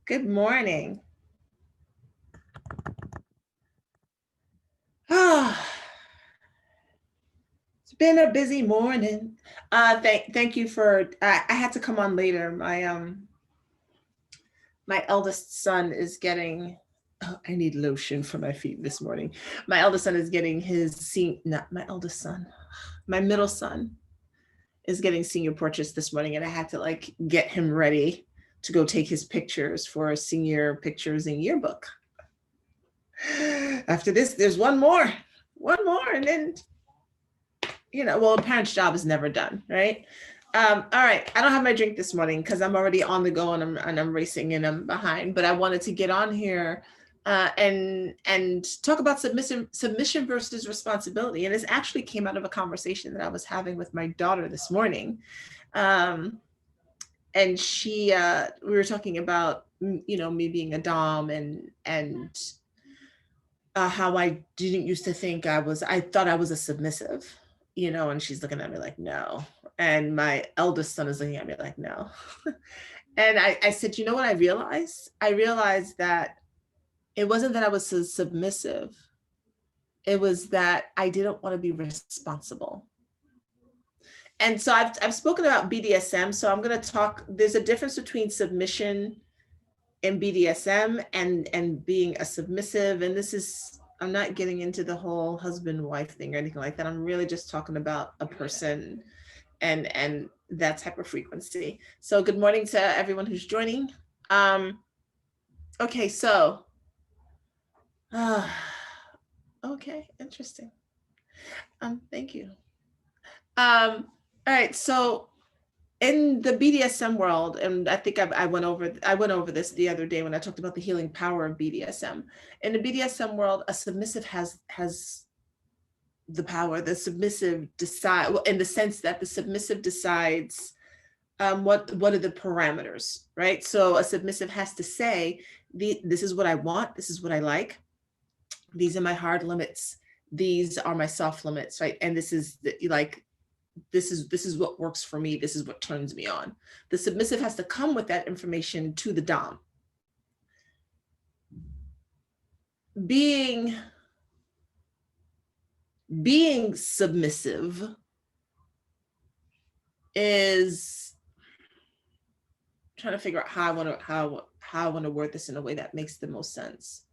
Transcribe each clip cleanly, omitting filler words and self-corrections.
Good morning. It's been a busy morning. Thank you for. I had to come on later. My eldest son is getting. Oh, I need lotion for my feet this morning. My eldest son is getting not my eldest son. My middle son is getting senior portraits this morning, and I had to like get him ready to go take his pictures for a senior pictures and yearbook. After this, there's one more, and then well, a parent's job is never done, right? All right, I don't have my drink this morning because I'm already on the go and I'm racing and I'm behind. But I wanted to get on here and talk about submission versus responsibility. And this actually came out of a conversation that I was having with my daughter this morning. And we were talking about me being a dom and how I didn't used to think I thought I was a submissive, and she's looking at me like, no. And my eldest son is looking at me like, no. And I said, you know what I realized? I realized that it wasn't that I was so submissive. It was that I didn't want to be responsible. And so I've spoken about BDSM. So I'm going to talk, there's a difference between submission and BDSM and being a submissive. And I'm not getting into the whole husband-wife thing or anything like that. I'm really just talking about a person and that type of frequency. So good morning to everyone who's joining. Okay, so okay, interesting. Thank you. All right, so in the BDSM world, and I think I went over this the other day when I talked about the healing power of BDSM. In the BDSM world, a submissive has the power. The submissive decide, well, in the sense that the submissive decides what are the parameters, right? So a submissive has to say, this is what I want, this is what I like, these are my hard limits, these are my soft limits, right? And this is what works for me, this is what turns me on. The submissive has to come with that information to the dom. Being submissive is trying to figure out how I want to word this in a way that makes the most sense.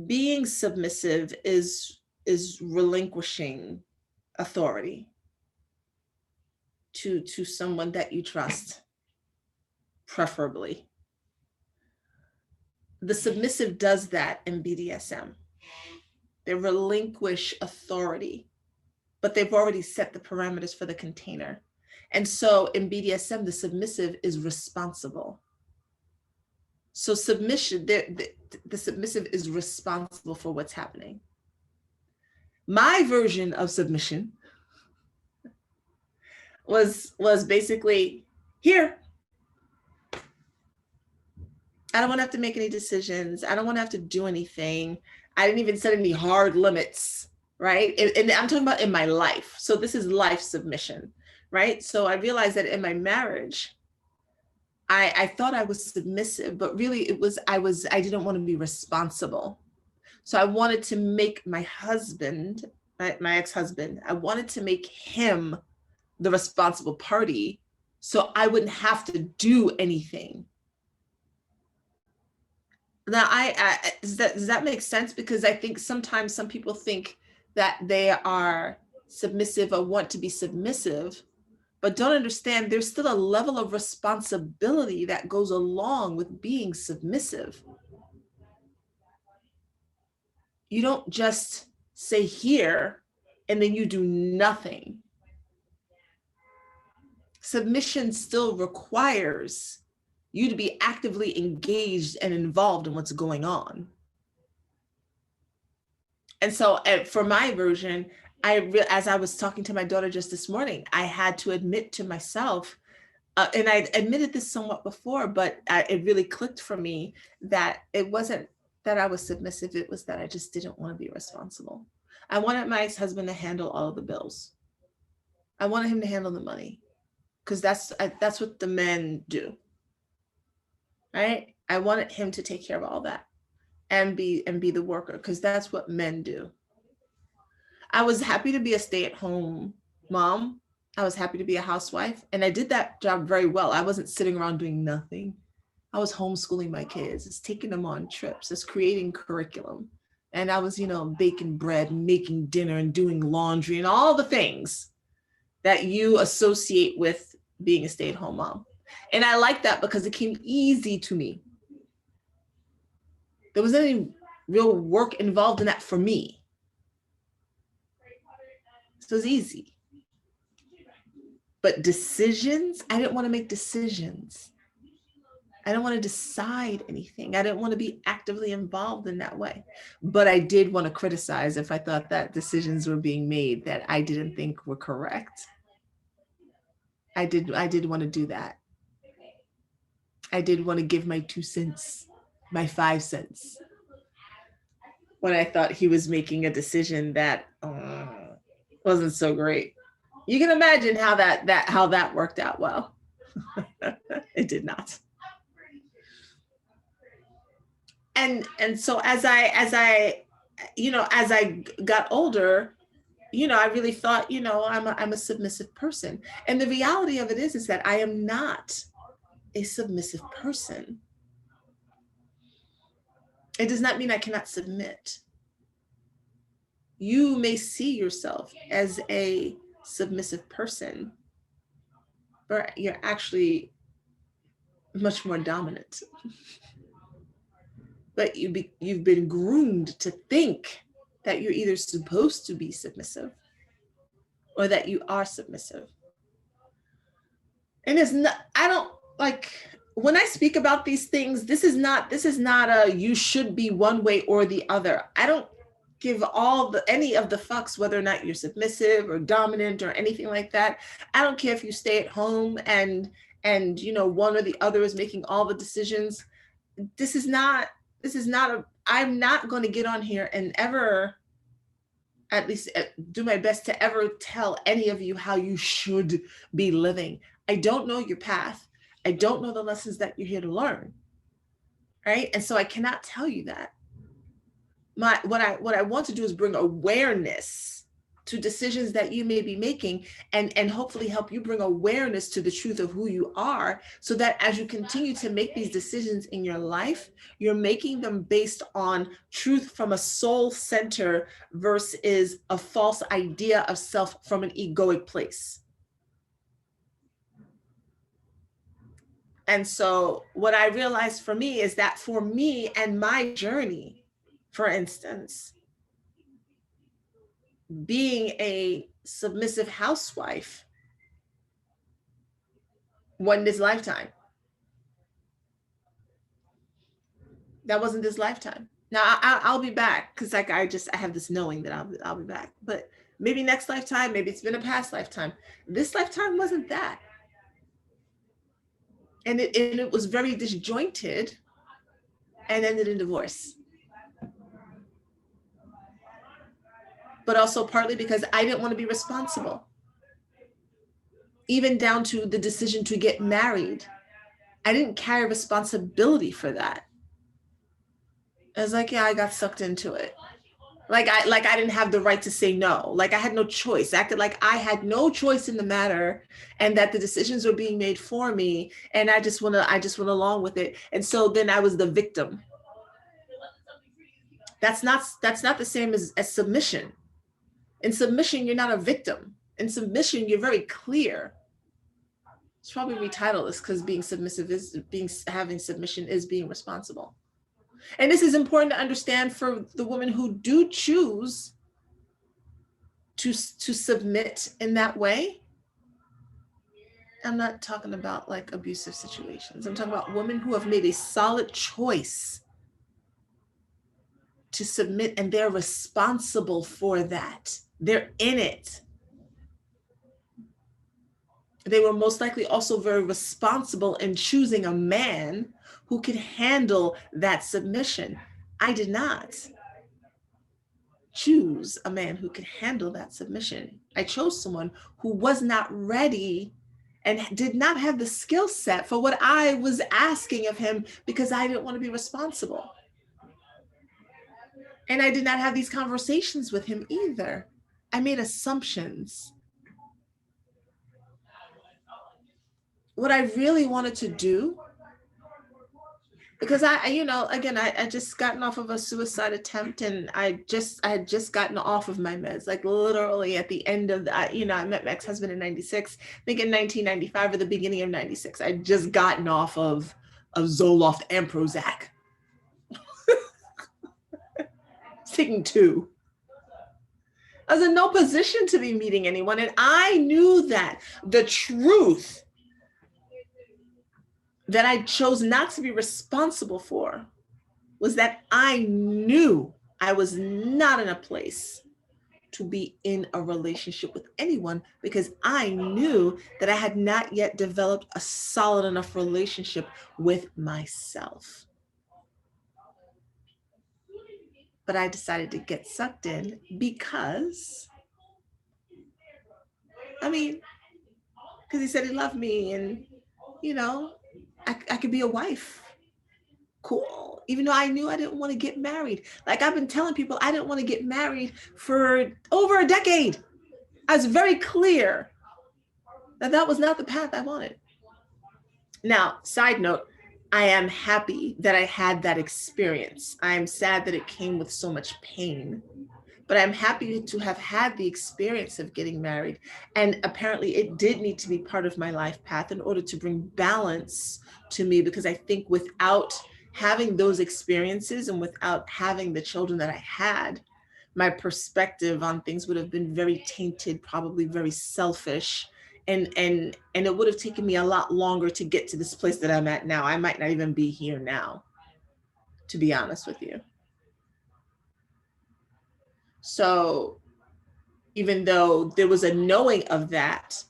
Being submissive is relinquishing authority to someone that you trust, preferably. The submissive does that in BDSM. They relinquish authority, but they've already set the parameters for the container. And so in BDSM, the submissive is responsible. So submission, the submissive is responsible for what's happening. My version of submission was basically, here. I don't want to have to make any decisions. I don't want to have to do anything. I didn't even set any hard limits, right? And I'm talking about in my life. So this is life submission, right? So I realized that in my marriage, I thought I was submissive, but really I didn't want to be responsible. So I wanted to make my husband, my ex-husband, I wanted to make him the responsible party so I wouldn't have to do anything. Now, does that make sense? Because I think sometimes some people think that they are submissive or want to be submissive, but don't understand there's still a level of responsibility that goes along with being submissive. You don't just say here and then you do nothing. Submission still requires you to be actively engaged and involved in what's going on. And so for my version, as I was talking to my daughter just this morning, I had to admit to myself, and I admitted this somewhat before, but it really clicked for me that it wasn't that I was submissive, it was that I just didn't want to be responsible. I wanted my ex-husband to handle all of the bills. I wanted him to handle the money, because that's what the men do. right? I wanted him to take care of all that and be the worker, because that's what men do. I was happy to be a stay-at-home mom. I was happy to be a housewife, and I did that job very well. I wasn't sitting around doing nothing. I was homeschooling my kids, it's taking them on trips, it's creating curriculum. And I was, baking bread, making dinner, and doing laundry, and all the things that you associate with being a stay-at-home mom. And I like that because it came easy to me. There wasn't any real work involved in that for me. So it was easy. But decisions, I didn't want to make decisions. I didn't want to decide anything. I didn't want to be actively involved in that way. But I did want to criticize if I thought that decisions were being made that I didn't think were correct. I did want to do that. I did want to give my 2 cents, my 5 cents, when I thought he was making a decision that wasn't so great. You can imagine how that worked out well. It did not. And so as I got older, I really thought, I'm a submissive person. And the reality of it is that I am not a submissive person. It does not mean I cannot submit. You may see yourself as a submissive person, but you're actually much more dominant. But you've been groomed to think that you're either supposed to be submissive or that you are submissive. And I don't like, when I speak about these things, this is not a you should be one way or the other. I don't give any of the fucks whether or not you're submissive or dominant or anything like that. I don't care if you stay at home and one or the other is making all the decisions. I'm not going to get on here and ever, at least do my best to ever tell any of you how you should be living. I don't know your path. I don't know the lessons that you're here to learn. Right? And so I cannot tell you that. What I want to do is bring awareness to decisions that you may be making, and hopefully help you bring awareness to the truth of who you are, so that as you continue to make these decisions in your life, you're making them based on truth from a soul center versus a false idea of self from an egoic place. And so what I realized for me is that for me and my journey, for instance, being a submissive housewife wasn't this lifetime. That wasn't this lifetime. Now I'll be back, because like I have this knowing that I'll be back. But maybe next lifetime, maybe it's been a past lifetime. This lifetime wasn't that. And it was very disjointed and ended in divorce. But also partly because I didn't want to be responsible. Even down to the decision to get married. I didn't carry responsibility for that. I was like, yeah, I got sucked into it. Like I didn't have the right to say no. Like I had no choice. I acted like I had no choice in the matter, and that the decisions were being made for me, and I just went along with it. And so then I was the victim. That's not the same as submission. In submission, you're not a victim. In submission, you're very clear. It's probably retitle this, because having submission is being responsible. And this is important to understand for the women who do choose to submit in that way. I'm not talking about like abusive situations. I'm talking about women who have made a solid choice to submit, and they're responsible for that. They're in it. They were most likely also very responsible in choosing a man who could handle that submission. I did not choose a man who could handle that submission. I chose someone who was not ready and did not have the skill set for what I was asking of him because I didn't want to be responsible. And I did not have these conversations with him either. I made assumptions. What I really wanted to do, because I just gotten off of a suicide attempt, and I had just gotten off of my meds, like literally at the end of I met my ex-husband in 96, I think in 1995 or the beginning of 96. I'd just gotten off of Zoloft and Prozac. Taking two. I was in no position to be meeting anyone, and I knew that the truth that I chose not to be responsible for was that I knew I was not in a place to be in a relationship with anyone, because I knew that I had not yet developed a solid enough relationship with myself. But I decided to get sucked in because he said he loved me, and I could be a wife. Cool. Even though I knew I didn't want to get married. Like I've been telling people, I didn't want to get married for over a decade. I was very clear that was not the path I wanted. Now, side note, I am happy that I had that experience. I am sad that it came with so much pain, but I'm happy to have had the experience of getting married. And apparently it did need to be part of my life path in order to bring balance to me, because I think without having those experiences and without having the children that I had, my perspective on things would have been very tainted, probably very selfish. And it would have taken me a lot longer to get to this place that I'm at now. I might not even be here now, to be honest with you. So even though there was a knowing of that,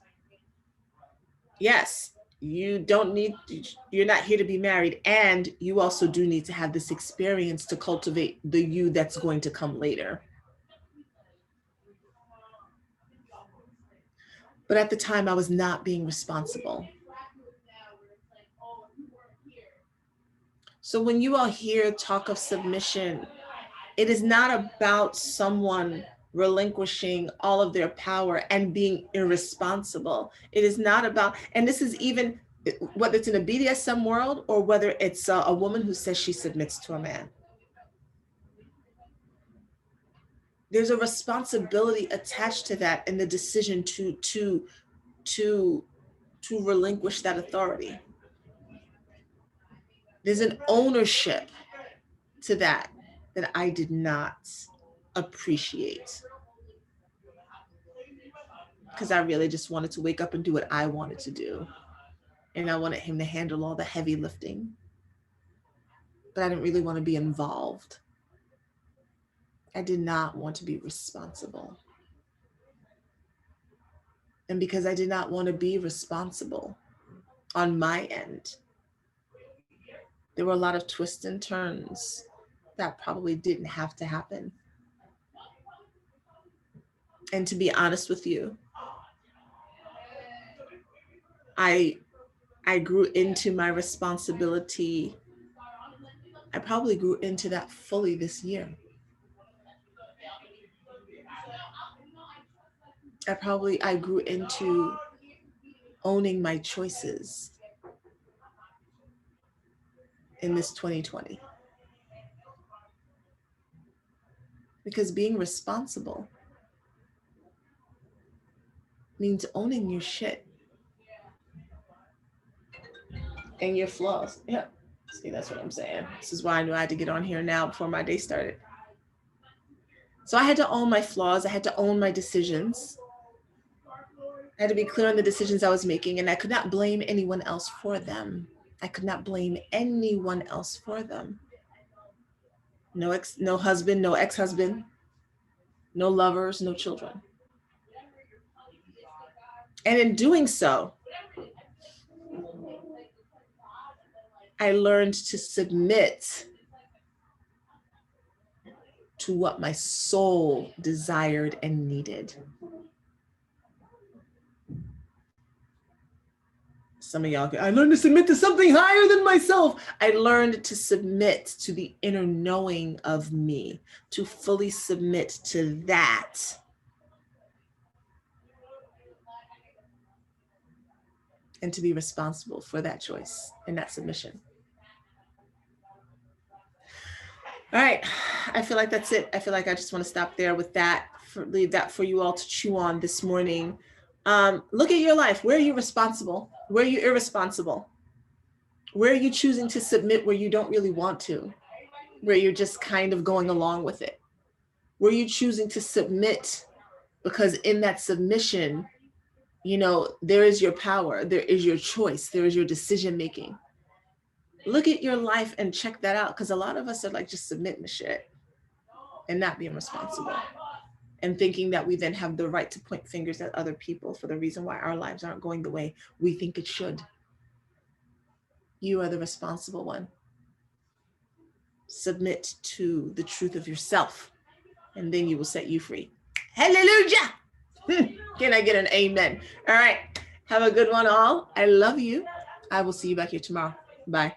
yes, you're not here to be married, and you also do need to have this experience to cultivate the you that's going to come later. But at the time, I was not being responsible. So when you all hear talk of submission, it is not about someone relinquishing all of their power and being irresponsible. It is not about, and this is even whether it's in a BDSM world or whether it's a woman who says she submits to a man. There's a responsibility attached to that and the decision to relinquish that authority. There's an ownership to that I did not appreciate, because I really just wanted to wake up and do what I wanted to do. And I wanted him to handle all the heavy lifting, but I didn't really want to be involved. I did not want to be responsible. And because I did not want to be responsible on my end, there were a lot of twists and turns that probably didn't have to happen. And to be honest with you, I grew into my responsibility. I probably grew into that fully this year. I grew into owning my choices in this 2020. Because being responsible means owning your shit and your flaws. Yeah. See, that's what I'm saying. This is why I knew I had to get on here now before my day started. So I had to own my flaws. I had to own my decisions. I had to be clear on the decisions I was making, and I could not blame anyone else for them. I could not blame anyone else for them. No husband, no ex-husband, no lovers, no children. And in doing so, I learned to submit to what my soul desired and needed. Some of y'all, I learned to submit to something higher than myself. I learned to submit to the inner knowing of me, to fully submit to that. And to be responsible for that choice and that submission. All right, I feel like that's it. I feel like I just want to stop there with that, leave that for you all to chew on this morning. Look at your life. Where are you responsible? Where are you irresponsible? Where are you choosing to submit where you don't really want to? Where you're just kind of going along with it? Where are you choosing to submit because in that submission, you know, there is your power, there is your choice, there is your decision making. Look at your life and check that out, because a lot of us are like just submitting to shit and not being responsible and thinking that we then have the right to point fingers at other people for the reason why our lives aren't going the way we think it should. You are the responsible one. Submit to the truth of yourself, and then you will set you free. Hallelujah. Can I get an amen? All right. Have a good one, all. I love you. I will see you back here tomorrow. Bye.